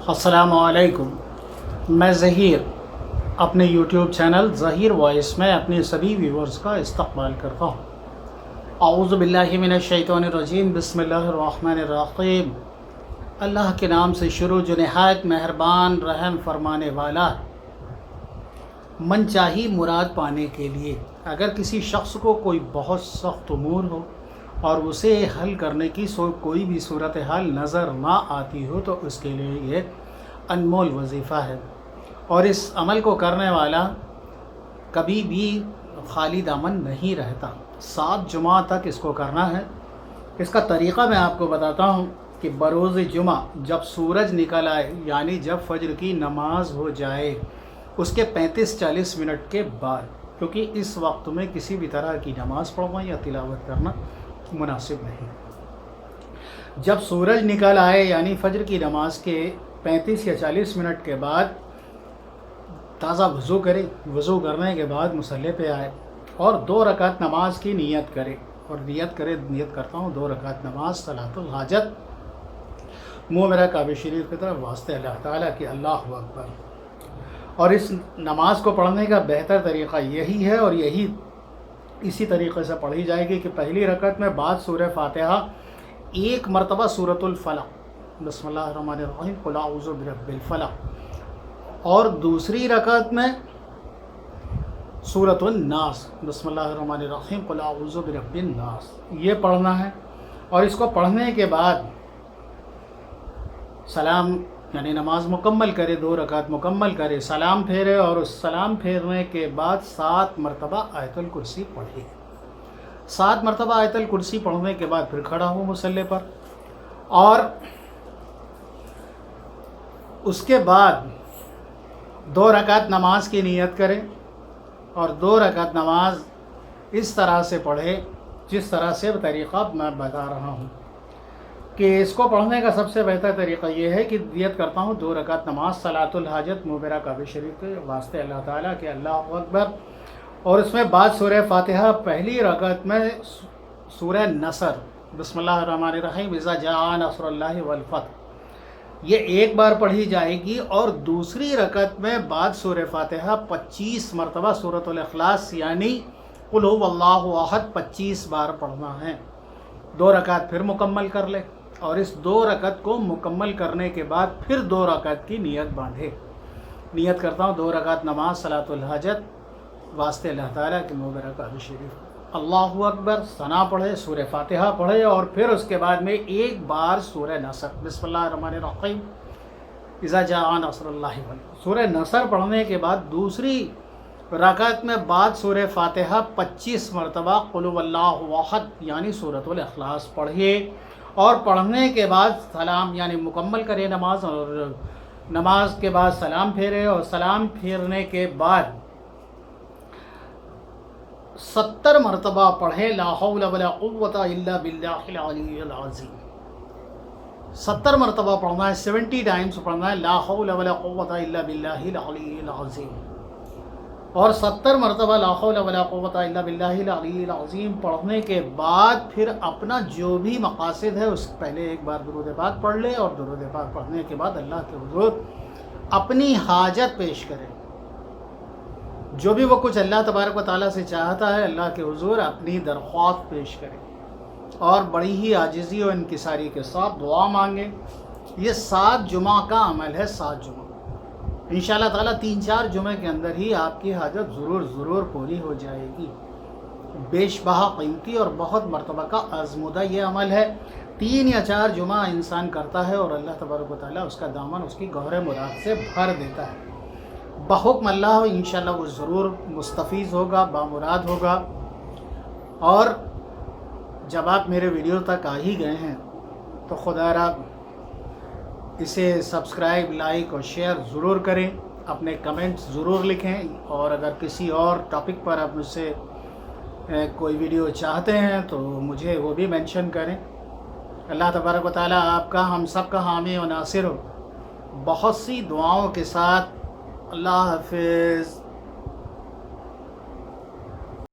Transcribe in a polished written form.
अस्सलामुअलैकुम। मैं ज़हीर अपने यूट्यूब चैनल ज़हीर वॉइस में अपने सभी व्यूवर्स का इस्तक़बाल करता हूँ। औज़ु बिल्लाहि मिनश शैतानिर बिस्मिल्लाहिर्रहमानिर्रहीम। अल्लाह के नाम से शुरू जो नहायत मेहरबान रहम फरमाने वाला। मन चाही मुराद पाने के लिए अगर किसी शख्स को कोई बहुत सख्त उमूर हो और उसे हल करने की कोई भी सूरत हाल नज़र ना आती हो तो उसके लिए ये अनमोल वजीफ़ा है, और इस अमल को करने वाला कभी भी खाली दामन नहीं रहता। 7 जुमा तक इसको करना है। इसका तरीक़ा मैं आपको बताता हूँ कि बरोज़ जुमा जब सूरज निकल आए, यानी जब फ़ज्र की नमाज हो जाए उसके 35-40 मिनट के बाद, क्योंकि इस वक्त में किसी भी तरह की नमाज़ पढ़ना या तिलावत करना मुनासिब नहीं। जब सूरज निकल आए यानी फ़ज्र की नमाज के 35 या 40 मिनट के बाद ताज़ा वज़ू करे। वज़ू करने के बाद मुसल्ले पे आए और 2 रकात नमाज की नियत करे। और नियत करता हूँ 2 रकात नमाज सलातुल हाजत, मुँह मेरा काबे शरीफ की तरफ वास्ते अल्लाह ताला की, अल्लाहु अकबर। और इस नमाज को पढ़ने का बेहतर तरीक़ा यही है, और यही इसी तरीक़े से पढ़ी जाएगी कि पहली रकत में बाद सूरह फातिहा 1 मरतबा सूरतुल फलक बिस्मिल्लाहिर्रहमानिर्रहीम कुल अऊज़ु बिरब्बिल फलक, और दूसरी रकत में सूरतुन नास बिस्मिल्लाहिर्रहमानिर्रहीम कुल अऊज़ु बिरब्बिन नास, ये पढ़ना है। और इसको पढ़ने के बाद सलाम यानी नमाज मुकम्मल करे, 2 रकात मुकम्मल करे, सलाम फेरे, और उस सलाम फेरने के बाद 7 मरतबा आयतुल कुर्सी पढ़े। 7 मरतबा आयतुल कुर्सी पढ़ने के बाद फिर खड़ा हो मुसल्ले पर, और उसके बाद 2 रकात नमाज की नियत करें, और 2 रकात नमाज इस तरह से पढ़े जिस तरह से तरीक़ा मैं बता रहा हूँ। कि इसको पढ़ने का सबसे बेहतर तरीक़ा ये है कि नियत करता हूँ 2 रकात नमाज सलातुल हाजत, मुँह मेरा काबे शरीफ के वास्ते अल्लाह ताला के, अल्लाहु अकबर। और उसमें बाद सूरह फातिहा पहली रकात में सूरह नसर बिस्मिल्लाहिर्रहमानिर्रहीम इज़ा जाअ नस्रुल्लाहि वल फतह, ये एक बार पढ़ी जाएगी। और दूसरी रकात में बाद सूरह फातिहा 25 मरतबा सूरतुल इखलास यानी कुल हुवल्लाहु अहद 25 बार पढ़ना है। 2 रकात फिर मुकम्मल कर ले, और इस 2 रकात को मुकम्मल करने के बाद फिर 2 रकात की नियत बांधे। नियत करता हूँ 2 रकात नमाज सलातुल हाजत वास्ते अल्लाह ताला के, मुँह मेरा काबे शरीफ, अल्लाहु अकबर, सना पढ़े, सूरह फातिहा पढ़े, और फिर उसके बाद में एक बार सूरह नसर बिस्मिल्लाहिर्रहमानिर्रहीम इज़ा जाअ नस्रुल्लाहि वल फतह। सूरह नसर पढ़ने के बाद दूसरी रकात में बाद सूरह फातिहा 25 मरतबा कुल हुवल्लाहु अहद यानी सूरतुल इखलास पढ़िए, और पढ़ने के बाद सलाम यानी मुकम्मल करे नमाज, और नमाज के बाद सलाम फेरे, और सलाम फेरने के बाद 70 मरतबा पढ़े ला हौला वला कुव्वता इल्ला बिल्लाहिल अलिय्यिल अज़ीम। 70 मरतबा पढ़ना है, 70 टाइम्स पढ़ना है ला हौला वला कुव्वता इल्ला बिल्लाहिल अलिय्यिल अज़ीम। और 70 मरतबा ला हौला वला कुव्वता इल्ला बिल्लाहिल अलिय्यिल अज़ीम पढ़ने के बाद फिर अपना जो भी मकासद है उस पहले एक बार दुरूद पाक पढ़ ले, और दुरूद पाक पढ़ने के बाद अल्लाह के हुज़ूर अपनी हाजत पेश करें। जो भी वो कुछ अल्लाह तबारक व तआला से चाहता है अल्लाह के हुज़ूर अपनी दरख्वास्त पेश करें, और बड़ी ही आजिज़ी और इनकिसारी के साथ दुआ मांगे। ये 7 जुमा का अमल है। 7 जुमा इंशाअल्लाह ताला 3-4 जुमे के अंदर ही आपकी हाजत ज़रूर पूरी हो जाएगी। बेशबहा कीमती और बहुत मरतबा का आज़मूदा ये अमल है। 3 या 4 जुमा इंसान करता है और अल्लाह तबारक व तआला उसका दामन उसकी गौहर मुराद से भर देता है। बहुक्म अल्लाह इंशाअल्लाह वो ज़रूर मुस्तफ़ीज़ होगा, बामुराद होगा। और जब आप मेरे वीडियो तक आ ही गए हैं तो खुदारा इसे सब्सक्राइब, लाइक और शेयर ज़रूर करें, अपने कमेंट्स ज़रूर लिखें, और अगर किसी और टॉपिक पर आप मुझसे कोई वीडियो चाहते हैं तो मुझे वो भी मेंशन करें। अल्लाह तबारक व तआला आपका हम सब का हामी और नासिर हो। बहुत सी दुआओं के साथ अल्लाह हाफ़िज़।